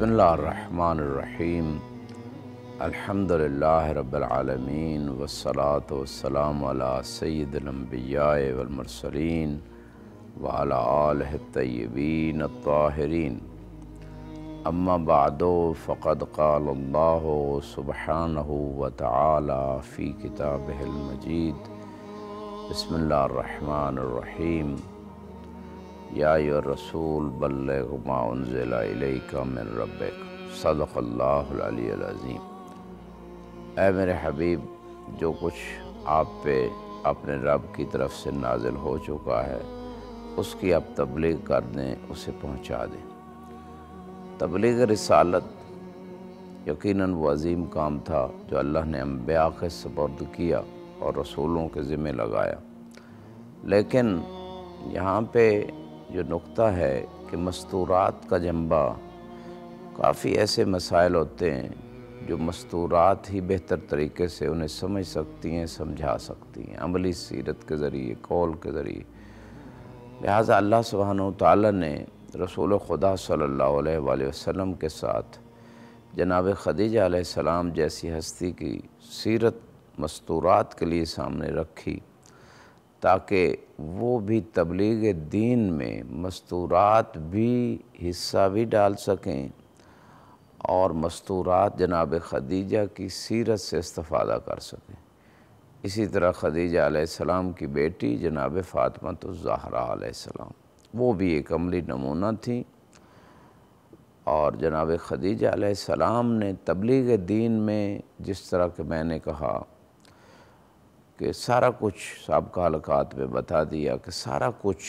بسم اللہ الرحمن الرحیم الحمدللہ رب العالمین والصلاة والسلام علی سید الانبیاء والمرسلین وعلی آلہ الطیبین الطاہرین اما بعد فقد قال اللہ سبحانہ وتعالی فی کتابہ المجید بسم اللہ الرحمن الرحیم یا ایھا الرسول بلغ ما انزل الیک من ربک صدق اللہ العلی العظیم۔ اے میرے حبیب، جو کچھ آپ پہ اپنے رب کی طرف سے نازل ہو چکا ہے اس کی آپ تبلیغ کر دیں، اسے پہنچا دیں۔ تبلیغ رسالت یقیناً وہ عظیم کام تھا جو اللہ نے انبیاء کے سپرد کیا اور رسولوں کے ذمہ لگایا، لیکن یہاں پہ جو نقطہ ہے کہ مستورات کا جنبہ، کافی ایسے مسائل ہوتے ہیں جو مستورات ہی بہتر طریقے سے انہیں سمجھ سکتی ہیں، سمجھا سکتی ہیں، عملی سیرت کے ذریعے، قول کے ذریعے۔ لہٰذا اللہ سبحانہ وتعالی نے رسول خدا صلی اللہ علیہ وآلہ وسلم کے ساتھ جناب خدیجہ علیہ السلام جیسی ہستی کی سیرت مستورات کے لیے سامنے رکھی تاکہ وہ بھی تبلیغ دین میں مستورات بھی حصہ بھی ڈال سکیں اور مستورات جناب خدیجہ کی سیرت سے استفادہ کر سکیں۔ اسی طرح خدیجہ علیہ السلام کی بیٹی جناب فاطمۃ الزہرا علیہ السلام، وہ بھی ایک عملی نمونہ تھیں، اور جناب خدیجہ علیہ السلام نے تبلیغ دین میں جس طرح کہ میں نے کہا کہ سارا کچھ سابقہ حلقات میں بتا دیا کہ سارا کچھ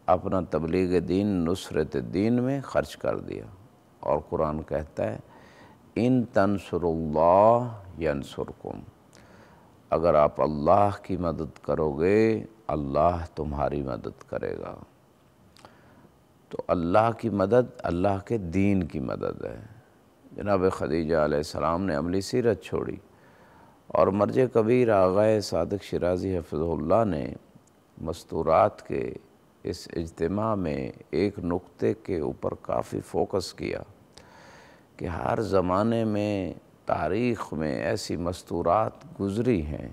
اپنا تبلیغ دین، نصرت دین میں خرچ کر دیا، اور قرآن کہتا ہے ان تنصروا اللہ ینصرکم، اگر آپ اللہ کی مدد کرو گے اللہ تمہاری مدد کرے گا۔ تو اللہ کی مدد اللہ کے دین کی مدد ہے۔ جناب خدیجہ علیہ السلام نے عملی سیرت چھوڑی، اور مرج کبیر آغا صادق شیرازی حفظہ اللہ نے مستورات کے اس اجتماع میں ایک نقطے کے اوپر کافی فوکس کیا کہ ہر زمانے میں تاریخ میں ایسی مستورات گزری ہیں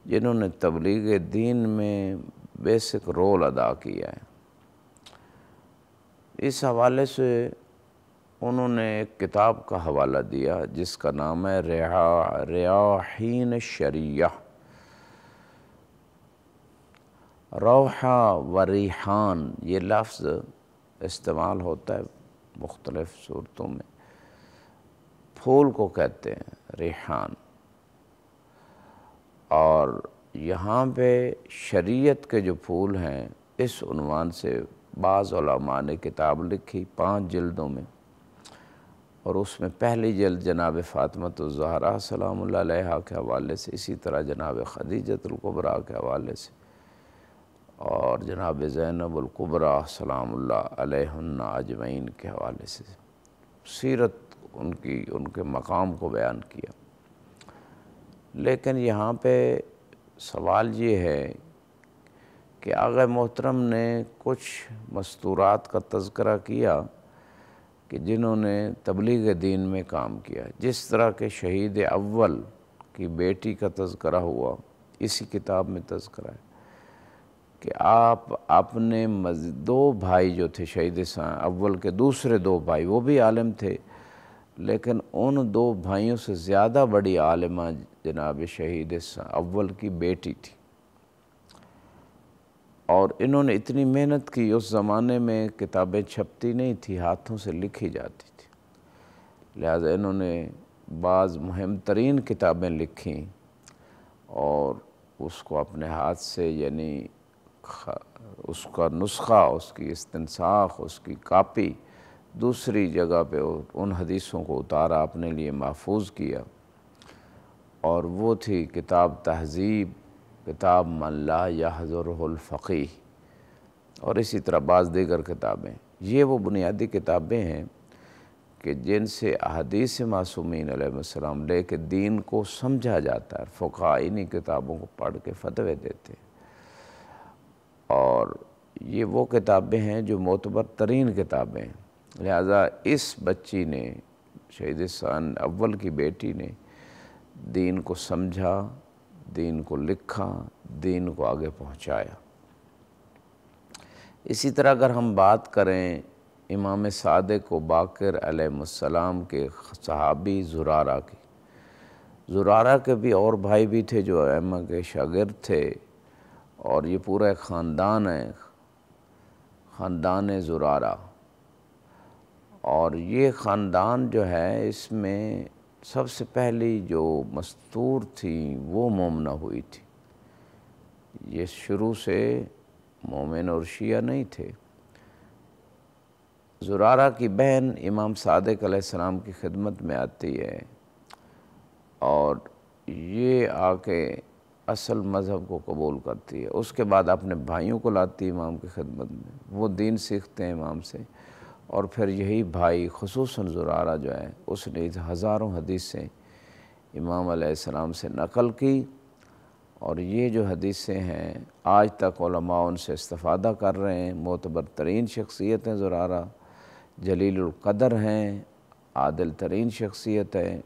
جنہوں نے تبلیغ دین میں بیسک رول ادا کیا ہے۔ اس حوالے سے انہوں نے ایک کتاب کا حوالہ دیا جس کا نام ہے ریاحین الشریعہ۔ روحہ و ریحان یہ لفظ استعمال ہوتا ہے مختلف صورتوں میں، پھول کو کہتے ہیں ریحان، اور یہاں پہ شریعت کے جو پھول ہیں اس عنوان سے بعض علماء نے کتاب لکھی 5 جلدوں میں، اور اس میں پہلی جلد جناب فاطمۃ الزہرا سلام اللہ علیہا کے حوالے سے، اسی طرح جناب خدیجۃ الکبریٰ کے حوالے سے، اور جناب زینب الکبریٰ سلام اللہ علیہن اجمعین کے حوالے سے سیرت ان کے مقام کو بیان کیا۔ لیکن یہاں پہ سوال یہ ہے کہ آغا محترم نے کچھ مستورات کا تذکرہ کیا کہ جنہوں نے تبلیغ دین میں کام کیا، جس طرح کہ شہید اول کی بیٹی کا تذکرہ ہوا، اسی کتاب میں تذکرہ ہے کہ آپ اپنے 2 بھائی جو تھے شہید اول کے، دوسرے 2 بھائی وہ بھی عالم تھے، لیکن ان 2 بھائیوں سے زیادہ بڑی عالمہ جناب شہید اول کی بیٹی تھی، اور انہوں نے اتنی محنت کی۔ اس زمانے میں کتابیں چھپتی نہیں تھی، ہاتھوں سے لکھی جاتی تھی، لہٰذا انہوں نے بعض مہم ترین کتابیں لکھیں، اور اس کو اپنے ہاتھ سے، یعنی اس کا نسخہ، اس کی استنساخ، اس کی کاپی دوسری جگہ پہ ان حدیثوں کو اتارا، اپنے لیے محفوظ کیا، اور وہ تھی کتاب تہذیب، کتاب من لا یحضرہ الفقیہ، اور اسی طرح بعض دیگر کتابیں۔ یہ وہ بنیادی کتابیں ہیں کہ جن سے احادیث معصومین علیہ السلام لے کے دین کو سمجھا جاتا ہے۔ فقہاء انہی کتابوں کو پڑھ کے فتوے دیتے ہیں، اور یہ وہ کتابیں ہیں جو معتبر ترین کتابیں ہیں۔ لہٰذا اس بچی نے، شہید ثانی اول کی بیٹی نے دین کو سمجھا، دین کو لکھا، دین کو آگے پہنچایا۔ اسی طرح اگر ہم بات کریں امام صادق و باقر علیہ السلام کے صحابی زرارہ کی، زرارہ کے بھی اور بھائی بھی تھے جو ائمہ کے شاگرد تھے، اور یہ پورا ایک خاندان ہے، خاندان زرارہ۔ اور یہ خاندان جو ہے اس میں سب سے پہلی جو مستور تھی وہ مومنہ ہوئی تھی۔ یہ شروع سے مومن اور شیعہ نہیں تھے۔ زرارہ کی بہن امام صادق علیہ السلام کی خدمت میں آتی ہے، اور یہ آ کے اصل مذہب کو قبول کرتی ہے۔ اس کے بعد اپنے بھائیوں کو لاتی ہے امام کی خدمت میں، وہ دین سیکھتے ہیں امام سے، اور پھر یہی بھائی خصوصاً زرارہ جو ہے اس نے ہزاروں حدیثیں امام علیہ السلام سے نقل کی، اور یہ جو حدیثیں ہیں آج تک علماء ان سے استفادہ کر رہے ہیں۔ معتبر ترین شخصیت ہیں زرارہ، جلیل القدر ہیں، عادل ترین شخصیت ہے،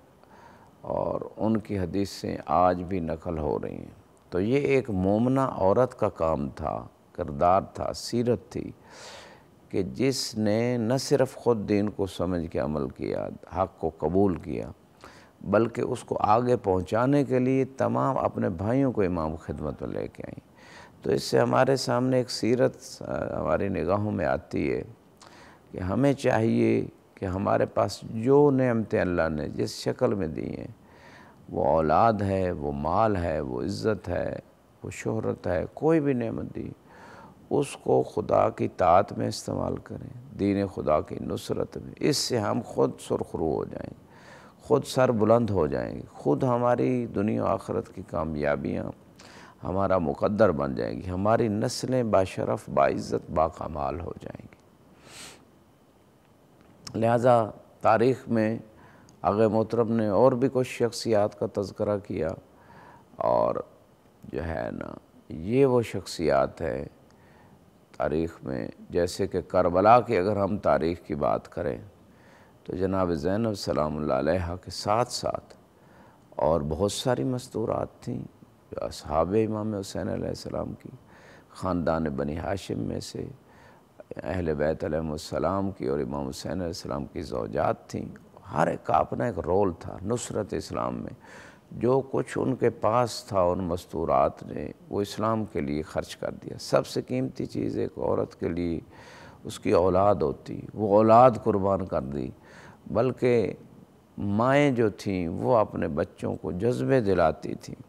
اور ان کی حدیثیں آج بھی نقل ہو رہی ہیں۔ تو یہ ایک مومنہ عورت کا کام تھا، کردار تھا، سیرت تھی، کہ جس نے نہ صرف خود دین کو سمجھ کے عمل کیا، حق کو قبول کیا، بلکہ اس کو آگے پہنچانے کے لیے تمام اپنے بھائیوں کو امام خدمت میں لے کے آئیں۔ تو اس سے ہمارے سامنے ایک سیرت ہماری نگاہوں میں آتی ہے کہ ہمیں چاہیے کہ ہمارے پاس جو نعمتیں اللہ نے جس شکل میں دی ہیں، وہ اولاد ہے، وہ مال ہے، وہ عزت ہے، وہ شہرت ہے، کوئی بھی نعمت دی، اس کو خدا کی طاعت میں استعمال کریں، دین خدا کی نصرت میں۔ اس سے ہم خود سرخرو ہو جائیں گے، خود سر بلند ہو جائیں گے، خود ہماری دنیا و آخرت کی کامیابیاں ہمارا مقدر بن جائیں گی، ہماری نسلیں باشرف، باعزت، باکمال ہو جائیں گی۔ لہٰذا تاریخ میں آغا محترم نے اور بھی کچھ شخصیات کا تذکرہ کیا، اور جو ہے نا یہ وہ شخصیات ہے تاریخ میں، جیسے کہ کربلا کی اگر ہم تاریخ کی بات کریں تو جناب زینب سلام اللہ علیہا کے ساتھ ساتھ اور بہت ساری مستورات تھیں جو اصحاب امام حسین علیہ السلام کی، خاندان بنی ہاشم میں سے اہل بیت علیہ السلام کی اور امام حسین علیہ السلام کی زوجات تھیں۔ ہر ایک کا اپنا ایک رول تھا نصرت اسلام میں۔ جو کچھ ان کے پاس تھا ان مستورات نے وہ اسلام کے لیے خرچ کر دیا۔ سب سے قیمتی چیز ایک عورت کے لیے اس کی اولاد ہوتی، وہ اولاد قربان کر دی، بلکہ مائیں جو تھیں وہ اپنے بچوں کو جذبے دلاتی تھیں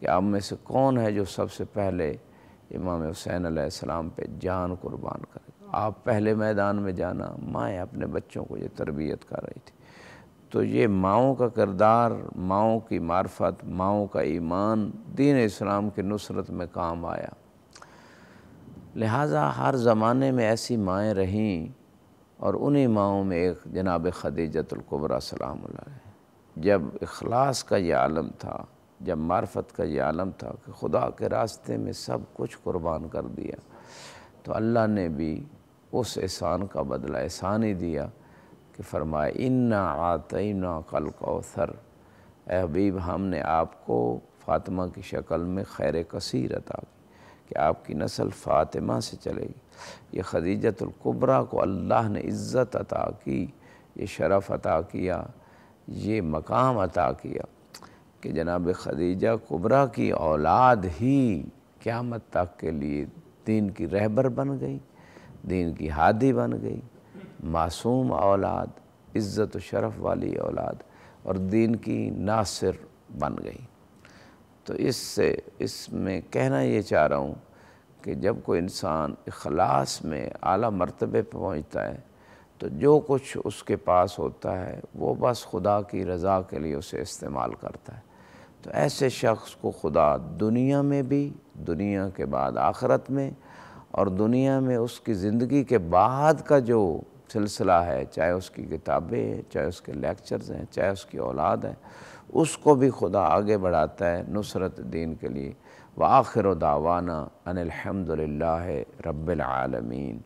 کہ آپ میں سے کون ہے جو سب سے پہلے امام حسین علیہ السلام پہ جان قربان کرے۔ آپ پہلے میدان میں جانا، مائیں اپنے بچوں کو یہ تربیت کر رہی تھی۔ تو یہ ماؤں کا کردار، ماؤں کی معرفت، ماؤں کا ایمان دین اسلام کی نصرت میں کام آیا۔ لہٰذا ہر زمانے میں ایسی مائیں رہیں، اور انہی ماؤں میں ایک جناب خدیجۃ الکبریٰ سلام اللہ علیہا۔ جب اخلاص کا یہ عالم تھا، جب معرفت کا یہ عالم تھا کہ خدا کے راستے میں سب کچھ قربان کر دیا، تو اللہ نے بھی اس احسان کا بدلہ احسان ہی دیا کہ فرمایا اِنَّا أَعْطَيْنَاكَ الْكَوْثَرَ، اے حبیب ہم نے آپ کو فاطمہ کی شکل میں خیر کثیر عطا کی کہ آپ کی نسل فاطمہ سے چلے گی۔ یہ خدیجۃ الکبریٰ کو اللہ نے عزت عطا کی، یہ شرف عطا کیا، یہ مقام عطا کیا کہ جناب خدیجہ کبریٰ کی اولاد ہی قیامت تک کے لیے دین کی رہبر بن گئی، دین کی ہادی بن گئی، معصوم اولاد، عزت و شرف والی اولاد، اور دین کی ناصر بن گئی۔ تو اس میں کہنا یہ چاہ رہا ہوں کہ جب کوئی انسان اخلاص میں اعلیٰ مرتبے پہ پہنچتا ہے تو جو کچھ اس کے پاس ہوتا ہے وہ بس خدا کی رضا کے لیے اسے استعمال کرتا ہے۔ تو ایسے شخص کو خدا دنیا میں بھی، دنیا کے بعد آخرت میں، اور دنیا میں اس کی زندگی کے بعد کا جو سلسلہ ہے، چاہے اس کی کتابیں ہیں، چاہے اس کے لیکچرز ہیں، چاہے اس کی اولاد ہے، اس کو بھی خدا آگے بڑھاتا ہے نصرت دین کے لیے۔ وآخر دعوانا ان الحمد للہ رب العالمین۔